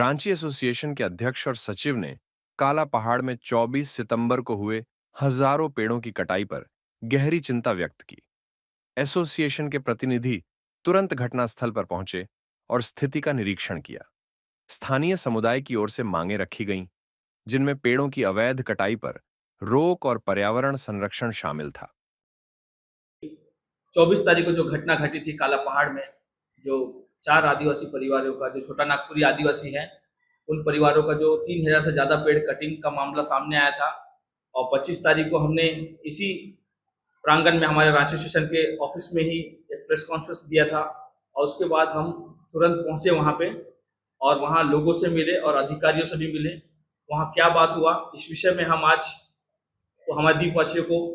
Ranchi association के अध्यक्ष और सचिव ने काला पहाड़ में 24 सितंबर को हुए हजारों पेड़ों की कटाई पर गहरी चिंता व्यक्त की। एसोसिएशन के प्रतिनिधि तुरंत घटनास्थल पर पहुंचे और स्थिति का निरीक्षण किया। स्थानीय समुदाय की ओर से मांगे रखी गईं, जिनमें पेड़ों की अवैध कटाई पर रोक और पर्यावरण संरक्षण शामिल था। 24 तारीख को जो घटना घटी थी काला पहाड़ में, जो 4 आदिवासी परिवारों का, जो छोटा नागपुरी आदिवासी हैं, उन परिवारों का जो 3000 से ज़्यादा पेड़ कटिंग का मामला सामने आया था। और 25 तारीख को हमने इसी प्रांगण में हमारे रांची स्टेशन के ऑफिस में ही एक प्रेस कॉन्फ्रेंस दिया था। और उसके बाद हम तुरंत पहुंचे वहां पे और वहां लोगों से मिले और अधिकारियों से भी मिले। वहां क्या बात हुआ इस विषय में हम आज हमारे द्वीपवासियों को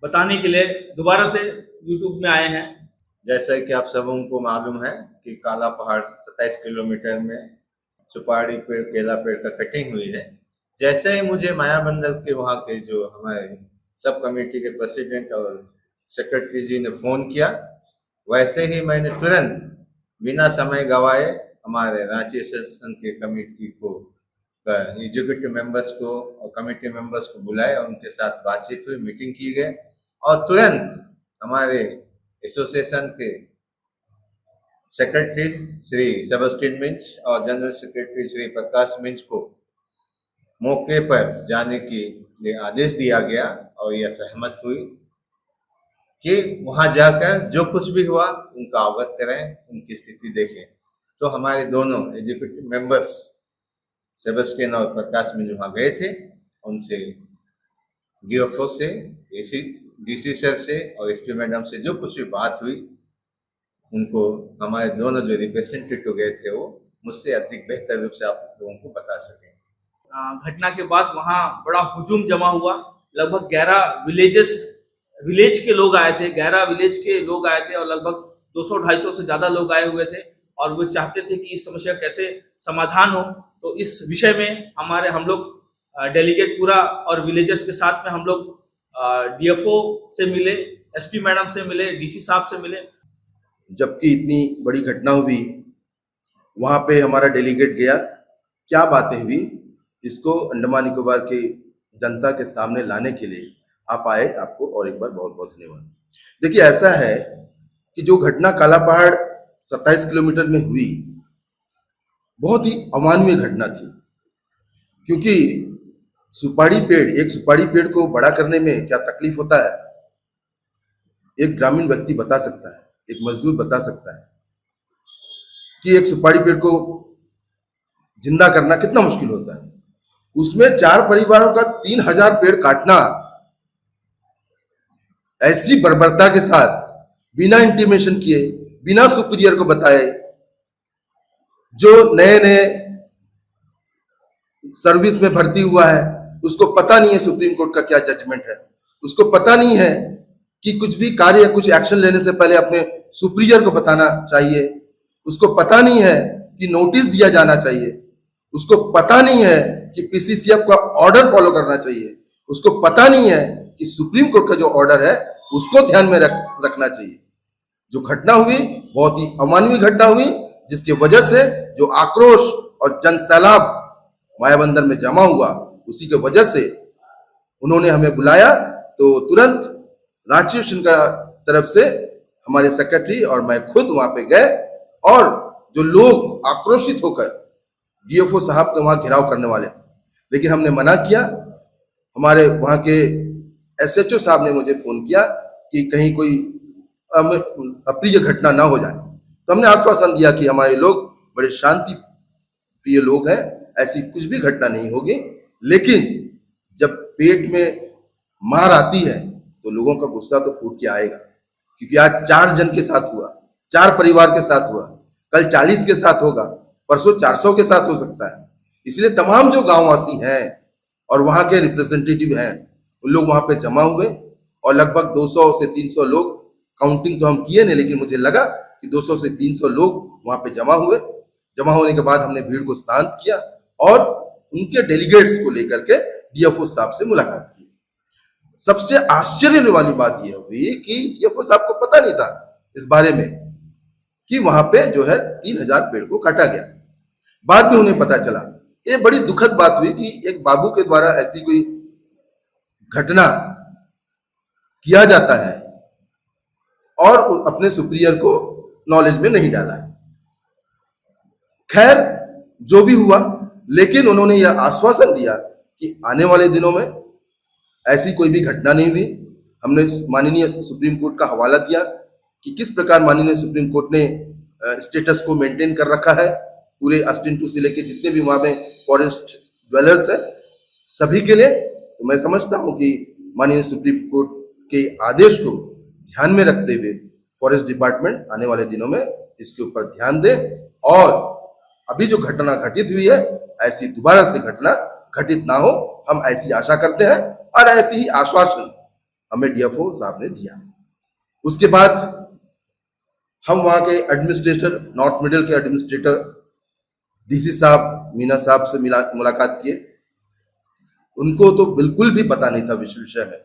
बताने के लिए दोबारा से यूट्यूब में आए हैं। जैसा कि आप सबों को मालूम है कि काला पहाड़ 27 किलोमीटर में सुपारी पेड़, केला पेड़ का कटिंग हुई है। जैसे ही मुझे मायाबंदर के वहाँ के जो हमारे सब कमेटी के प्रेसिडेंट और सेक्रेटरी जी ने फोन किया, वैसे ही मैंने तुरंत बिना समय गवाए हमारे रांची सेशन के कमेटी को, एग्जीक्यूटिव मेंबर्स को और कमेटी मेंबर्स को बुलाया, उनके साथ बातचीत हुई, मीटिंग की गई और तुरंत हमारे एसोसिएशन के सेक्रेटरी श्री सेबेस्टियन मिंज और जनरल सेक्रेटरी श्री प्रकाश मिंज को मौके पर जाने के लिए आदेश दिया गया और यह सहमत हुई कि वहां जाकर जो कुछ भी हुआ उनका अवगत करें, उनकी स्थिति देखें। तो हमारे दोनों एग्जीक्यूटिव मेंबर्स सेबेस्टियन और प्रकाश मिंज वहां गए थे। उनसे डीएफओ से, डीसी सर से और एसपी मैडम से जो कुछ भी बात हुई, उनको हमारे दोनों जो रिप्रेजेंटेटिव गए थे वो मुझसे अधिक बेहतर रूप से आप लोगों को बता सकें। घटना के बाद वहाँ बड़ा हुजूम जमा हुआ। लगभग 11 विलेज के लोग आए थे, 11 विलेज के लोग आए थे और लगभग 200-250 से ज़्यादा लोग आए हुए थे और वो चाहते थे कि इस समस्या कैसे समाधान हो। तो इस विषय में हम लोग डेलीगेट पूरा और विलेजर्स के साथ में हम लोग डीएफओ से मिले, एसपी मैडम से मिले, डीसी साहब से मिले। जबकि इतनी बड़ी घटना हुई, वहां पे हमारा डेलीगेट गया, क्या बातें हुई, इसको अंडमान निकोबार की जनता के सामने लाने के लिए आप आए, आपको और एक बार बहुत बहुत धन्यवाद। देखिए, ऐसा है कि जो घटना काला पहाड़ 27 किलोमीटर में हुई, बहुत ही अमानवीय घटना थी। क्योंकि एक सुपारी पेड़ को बड़ा करने में क्या तकलीफ होता है, एक ग्रामीण व्यक्ति बता सकता है, एक मजदूर बता सकता है कि एक सुपारी पेड़ को जिंदा करना कितना मुश्किल होता है। उसमें 4 परिवारों का 3000 पेड़ काटना ऐसी बर्बरता के साथ, बिना इंटीमेशन किए, बिना सुपीरियर को बताए, जो नए नए सर्विस में भर्ती हुआ है, उसको पता नहीं है सुप्रीम कोर्ट का क्या जजमेंट है, उसको पता नहीं है कि कुछ भी कार्य, कुछ एक्शन लेने से पहले अपने सुपीरियर को बताना चाहिए, उसको पता नहीं है कि नोटिस दिया जाना चाहिए, उसको पता नहीं है कि पीसीसीएफ का ऑर्डर फॉलो करना चाहिए, उसको पता नहीं है कि सुप्रीम कोर्ट का जो ऑर्डर है उसको ध्यान में रखना चाहिए। जो घटना हुई बहुत ही अमानवीय घटना हुई, जिसकी वजह से जो आक्रोश और जन सैलाब मायाबंदर में जमा हुआ, उसी की वजह से उन्होंने हमें बुलाया। तो तुरंत रांची स्टेशन का तरफ से हमारे सेक्रेटरी और मैं खुद वहां पे गए और जो लोग आक्रोशित होकर डीएफओ साहब के वहां घेराव करने वाले थे, लेकिन हमने मना किया। हमारे वहां के एसएचओ साहब ने मुझे फोन किया कि कहीं कोई अप्रिय घटना ना हो जाए, तो हमने आश्वासन दिया कि हमारे लोग बड़े शांति प्रिय लोग हैं, ऐसी कुछ भी घटना नहीं होगी। लेकिन जब पेट में मार आती है तो लोगों का गुस्सा तो फूट के आएगा, क्योंकि आज 4 जन के साथ हुआ, 4 परिवार के साथ हुआ, कल 40 के साथ होगा, परसों 400 के साथ हो सकता है। इसलिए तमाम जो गांववासी हैं और वहां के रिप्रेजेंटेटिव हैं, उन लोग वहां पे जमा हुए और लगभग 200 से 300 लोग, काउंटिंग तो हम किए नहीं, लेकिन मुझे लगा कि 200 से 300 लोग वहां पे जमा हुए। जमा होने के बाद हमने भीड़ को शांत किया और उनके डेलीगेट्स को लेकर के डीएफओ साहब से मुलाकात की। सबसे आश्चर्य वाली बात यह हुई कि डीएफओ साहब को पता नहीं था इस बारे में कि वहां पे जो है 3000 पेड़ को काटा गया। बाद में उन्हें पता चला। ये बड़ी दुखद बात हुई कि एक बाबू के द्वारा ऐसी कोई घटना किया जाता है और अपने सुपीरियर को नॉलेज में नहीं डाला। खैर, जो भी हुआ, लेकिन उन्होंने यह आश्वासन दिया कि आने वाले दिनों में ऐसी कोई भी घटना नहीं हुई। हमने माननीय सुप्रीम कोर्ट का हवाला दिया कि किस प्रकार माननीय सुप्रीम कोर्ट ने स्टेटस को मेंटेन कर रखा है पूरे अस्टिन 2 से लेके जितने भी वहां में फॉरेस्ट ड्वेलर्स है सभी के लिए। तो मैं समझता हूं कि माननीय सुप्रीम कोर्ट के आदेश को ध्यान में रखते हुए फॉरेस्ट डिपार्टमेंट आने वाले दिनों में इसके ऊपर ध्यान दे और अभी जो घटना घटित हुई है ऐसी दोबारा से घटना घटित ना हो, हम ऐसी आशा करते हैं और ऐसी ही आश्वासन हमें डीएफओ साहब ने दिया। उसके बाद हम वहां के एडमिनिस्ट्रेटर, नॉर्थ मिडिल के एडमिनिस्ट्रेटर डीसी साहब, मीना साहब से मुलाकात किए। उनको तो बिल्कुल भी पता नहीं था विषय में।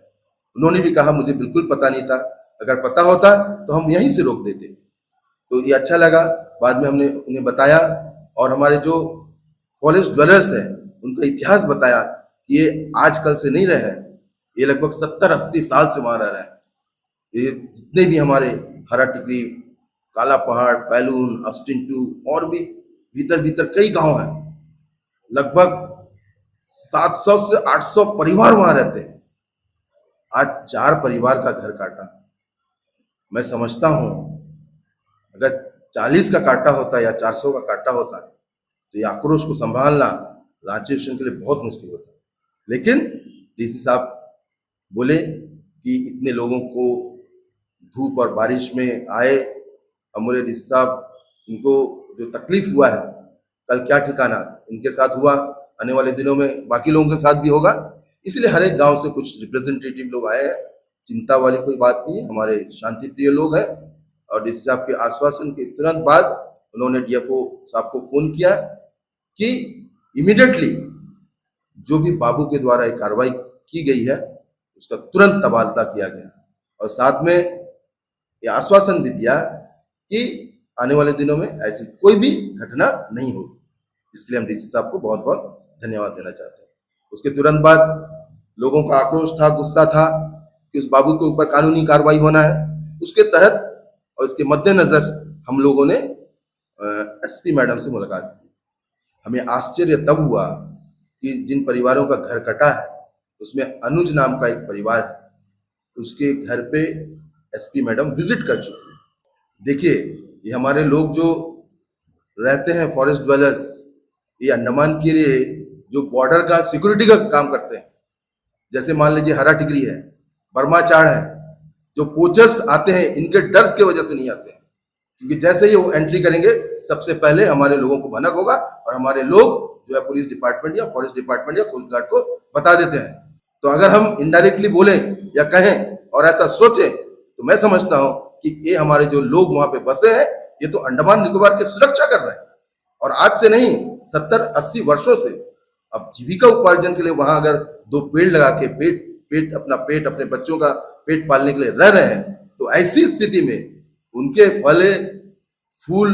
उन्होंने भी कहा मुझे बिल्कुल पता नहीं था, अगर पता होता तो हम यहीं से रोक देते। तो ये अच्छा लगा। बाद में हमने उन्हें बताया और हमारे जो फॉरेस्ट ड्वेलर्स हैं उनका इतिहास बताया कि ये आजकल से नहीं रहे हैं, ये लगभग 70-80 साल से वहां रह रहे हैं। ये जितने भी हमारे हरा टिकरी, काला पहाड़, बैलून, अस्टिन 2 और भी भीतर भीतर कई गांव हैं, लगभग 700 से 800 परिवार वहां रहते हैं। आज 4 परिवार का घर काटा। मैं समझता हूं अगर 40 का काटा होता या 400 का काटा होता तो ये आक्रोश को संभालना रांची स्टेशन के लिए बहुत मुश्किल होता। लेकिन डीसी साहब बोले कि इतने लोगों को धूप और बारिश में आए, हम बोले डीसी साहब इनको जो तकलीफ हुआ है कल क्या ठिकाना, इनके साथ हुआ, आने वाले दिनों में बाकी लोगों के साथ भी होगा। इसलिए हर एक गांव से कुछ रिप्रेजेंटेटिव लोग आए हैं। चिंता वाली कोई बात नहीं है, हमारे शांति प्रिय लोग हैं। और डीसी साहब के आश्वासन के तुरंत बाद उन्होंने डीएफओ साहब को फोन किया कि इमीडिएटली जो भी बाबू के द्वारा एक कार्रवाई की गई है उसका तुरंत तबादला किया गया और साथ में ये आश्वासन भी दिया कि आने वाले दिनों में ऐसी कोई भी घटना नहीं होगी। इसके लिए हम डीसी साहब को बहुत बहुत धन्यवाद देना चाहते हैं। उसके तुरंत बाद लोगों का आक्रोश था, गुस्सा था कि उस बाबू के ऊपर कानूनी कार्रवाई होना है। उसके तहत और इसके मद्देनजर हम लोगों ने एसपी मैडम से मुलाकात की। हमें आश्चर्य तब हुआ कि जिन परिवारों का घर कटा है उसमें अनुज नाम का एक परिवार है, उसके घर पे एसपी मैडम विजिट कर चुकी है। देखिए, ये हमारे लोग जो रहते हैं फॉरेस्ट ड्वेलर्स, ये अंडमान के लिए जो बॉर्डर का सिक्योरिटी का काम करते हैं, जैसे मान लीजिए हरा टिकरी है, बर्मा चाड़ है, जो पोचर्स आते हैं इनके डर की वजह से नहीं आते हैं, क्योंकि जैसे ही वो एंट्री करेंगे सबसे पहले हमारे लोगों को भनक होगा और हमारे लोग जो है पुलिस डिपार्टमेंट या फॉरेस्ट डिपार्टमेंट या कोस्ट गार्ड को बता देते हैं। तो अगर हम इनडायरेक्टली बोलें या कहें और ऐसा सोचें तो मैं समझता हूं कि ये हमारे जो लोग वहां पे बसे हैं ये तो अंडमान निकोबार की सुरक्षा कर रहे हैं और आज से नहीं 70-80 वर्षों से। अब जीविका उपार्जन के लिए वहां अगर 2 पेड़ लगा के पेट अपने बच्चों का पेट पालने के लिए रह रहे हैं, तो ऐसी स्थिति में उनके फले फूल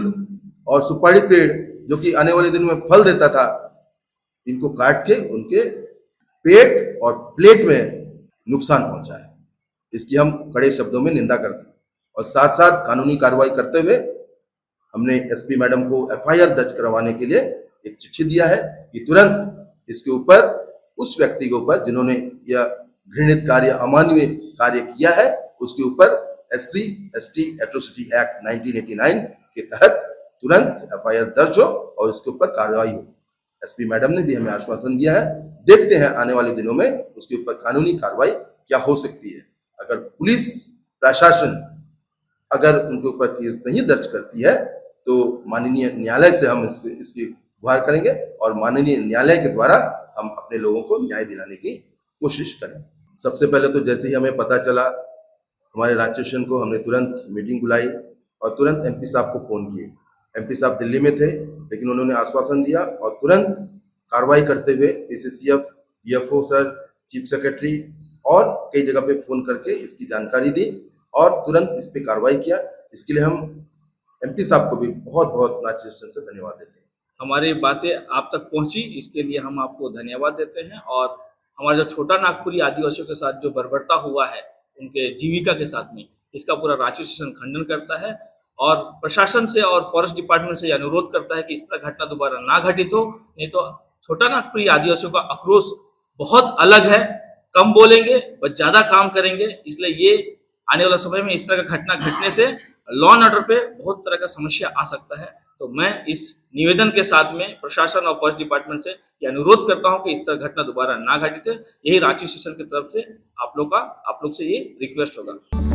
और सुपारी पेड़ जो कि आने वाले दिनों में फल देता था, इनको काट के उनके पेट और प्लेट में नुकसान पहुंचा है। इसकी हम कड़े शब्दों में निंदा करते हैं और साथ साथ कानूनी कार्रवाई करते हुए हमने एसपी मैडम को एफआईआर दर्ज करवाने के लिए एक चिट्ठी दिया है कि तुरंत इसके ऊपर उस व्यक्ति के ऊपर जिन्होंने यह घृणित कार्य, अमानवीय कार्य किया है, उसके ऊपर SC/ST एट्रोसिटी एक्ट 1989 के तहत तुरंत एफआईआर दर्ज हो और उसके ऊपर कार्रवाई हो। एसपी मैडम ने भी हमें आश्वासन दिया है। देखते हैं आने वाले दिनों में उसके ऊपर कानूनी कार्रवाई क्या हो सकती है। अगर पुलिस प्रशासन अगर उनके ऊपर केस नहीं दर्ज करती है तो माननीय न्यायालय से हम इसकी गुहार करेंगे और माननीय न्यायालय के द्वारा हम अपने लोगों को न्याय दिलाने की कोशिश करें। सबसे पहले तो जैसे ही हमें पता चला हमारे राज्य स्टेशन को हमने तुरंत मीटिंग बुलाई और तुरंत एमपी साहब को फोन किए। एमपी साहब दिल्ली में थे लेकिन उन्होंने आश्वासन दिया और तुरंत कार्रवाई करते हुए PCCF, DFO sir, chief secretary और कई जगह पे फोन करके इसकी जानकारी दी और तुरंत इस पे कार्रवाई किया। इसके लिए हम एमपी साहब को भी बहुत बहुत राज्य स्टेशन से धन्यवाद देते हैं। हमारी बातें आप तक पहुंची, इसके लिए हम आपको धन्यवाद देते हैं। और हमारा जो छोटा नागपुरी आदिवासियों के साथ जो बर्बरता हुआ है उनके जीविका के साथ में, इसका पूरा रांची सेशन खंडन करता है और प्रशासन से और फॉरेस्ट डिपार्टमेंट से यह अनुरोध करता है कि इस तरह घटना दोबारा ना घटित हो। नहीं तो छोटा नागपुरी आदिवासियों का आक्रोश बहुत अलग है, कम बोलेंगे बस ज्यादा काम करेंगे। इसलिए ये आने वाला समय में इस तरह का घटना घटने से लॉ एंड ऑर्डर पे बहुत तरह का समस्या आ सकता है। तो मैं इस निवेदन के साथ में प्रशासन और फॉरेस्ट डिपार्टमेंट से ये अनुरोध करता हूं कि इस तरह घटना दोबारा ना घटित है। यही रांची सेशन की तरफ से आप लोग से ये रिक्वेस्ट होगा।